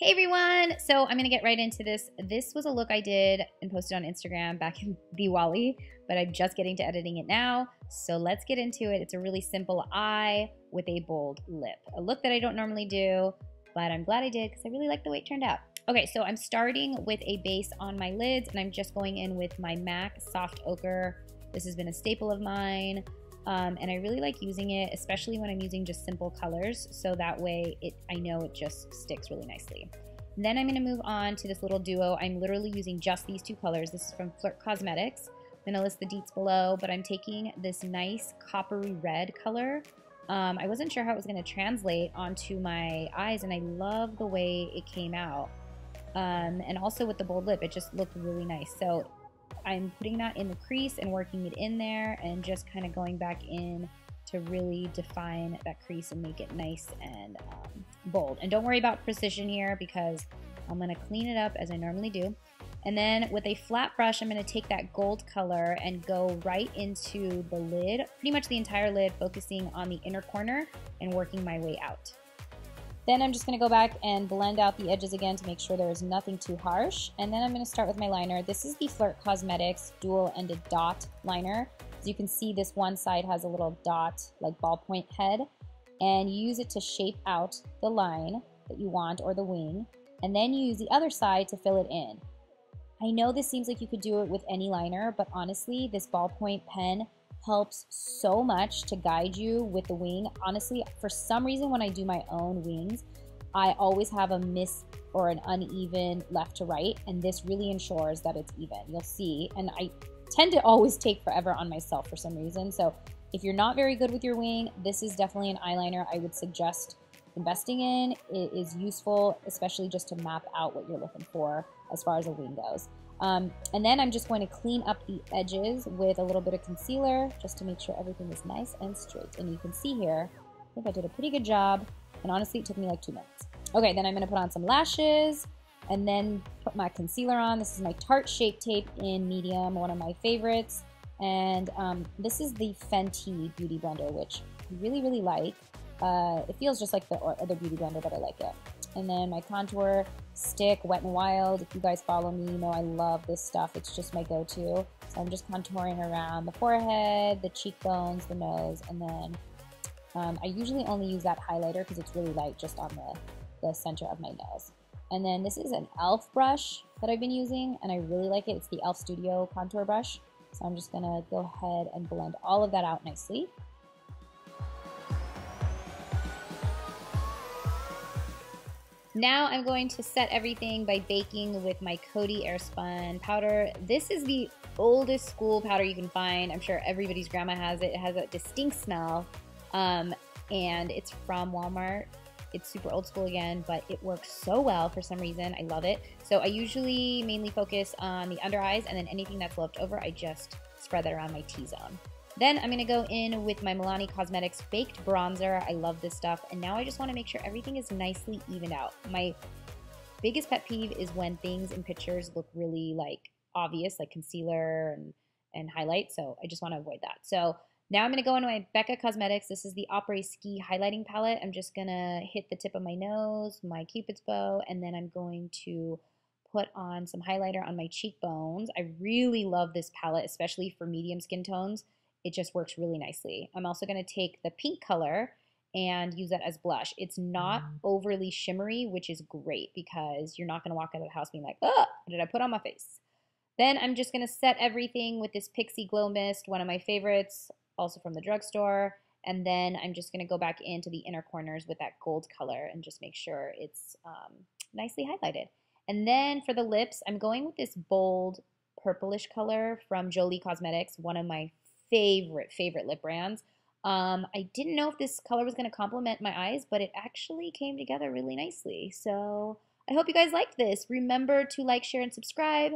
Hey everyone! So I'm gonna get right into this. This was a look I did and posted on Instagram back in Diwali, but I'm just getting to editing it now. So let's get into it. It's a really simple eye with a bold lip. A look that I don't normally do, but I'm glad I did because I really like the way it turned out. Okay, so I'm starting with a base on my lids and I'm just going in with my MAC Soft Ochre. This has been a staple of mine. And I really like using it, especially when I'm using just simple colors, so that way I know it just sticks really nicely. And then I'm going to move on to this little duo. I'm literally using just these two colors. This is from Flirt Cosmetics. I'm going to list the deets below, but I'm taking this nice coppery red color. I wasn't sure how it was going to translate onto my eyes, and I love the way it came out. And also with the bold lip, it just looked really nice. So I'm putting that in the crease and working it in there and just kind of going back in to really define that crease and make it nice and bold. And don't worry about precision here because I'm going to clean it up as I normally do. And then with a flat brush, I'm going to take that gold color and go right into the lid, pretty much the entire lid, focusing on the inner corner and working my way out. Then I'm just going to go back and blend out the edges again to make sure there is nothing too harsh. And then I'm going to start with my liner. This is the Flirt Cosmetics dual-ended dot liner. As you can see, this one side has a little dot, like ballpoint head. And you use it to shape out the line that you want, or the wing. And then you use the other side to fill it in. I know this seems like you could do it with any liner, but honestly, this ballpoint pen helps so much to guide you with the wing. Honestly, for some reason, when I do my own wings, I always have a miss or an uneven left to right, and this really ensures that it's even. You'll see, and I tend to always take forever on myself for some reason. So if you're not very good with your wing, this is definitely an eyeliner I would suggest investing in. It is useful, especially just to map out what you're looking for as far as a wing goes. And then I'm just going to clean up the edges with a little bit of concealer just to make sure everything is nice and straight. And you can see here, I think I did a pretty good job. And honestly, it took me like 2 minutes. Okay, then I'm going to put on some lashes and then put my concealer on. This is my Tarte Shape Tape in medium, one of my favorites. And this is the Fenty Beauty Blender, which I really, really like. It feels just like the other Beauty Blender, but I like it. And then my contour stick, Wet n Wild. If you guys follow me, you know I love this stuff. It's just my go-to. So I'm just contouring around the forehead, the cheekbones, the nose, and then I usually only use that highlighter because it's really light just on the center of my nose. And then this is an e.l.f. brush that I've been using, and I really like it. It's the e.l.f. Studio contour brush. So I'm just going to go ahead and blend all of that out nicely. Now I'm going to set everything by baking with my Coty airspun powder. This is the oldest school powder you can find. I'm sure everybody's grandma has it. It has a distinct smell, and it's from Walmart. It's super old school again, but it works so well for some reason. I love it. So I usually mainly focus on the under eyes, and then anything that's left over, I just spread that around my T-zone. Then I'm going to go in with my Jolii Cosmetics Baked Bronzer. I love this stuff. And now I just want to make sure everything is nicely evened out. My biggest pet peeve is when things in pictures look really like obvious, like concealer and highlight. So I just want to avoid that. So now I'm going to go into my Becca Cosmetics. This is the Apre Ski Highlighting Palette. I'm just going to hit the tip of my nose, my Cupid's bow, and then I'm going to put on some highlighter on my cheekbones. I really love this palette, especially for medium skin tones. It just works really nicely. I'm also going to take the pink color and use that as blush. It's not overly shimmery, which is great because you're not going to walk out of the house being like, oh, what did I put on my face? Then I'm just going to set everything with this Pixi Glow Mist, one of my favorites, also from the drugstore. And then I'm just going to go back into the inner corners with that gold color and just make sure it's nicely highlighted. And then for the lips, I'm going with this bold purplish color from Jolii Cosmetics, one of my favorite lip brands. I didn't know if this color was going to complement my eyes, but it actually came together really nicely. So I hope you guys liked this. Remember to like, share, and subscribe.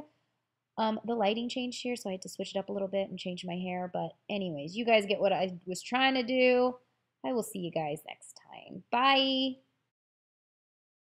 The lighting changed here, so I had to switch it up a little bit and change my hair. But anyways, you guys get what I was trying to do. I will see you guys next time. Bye.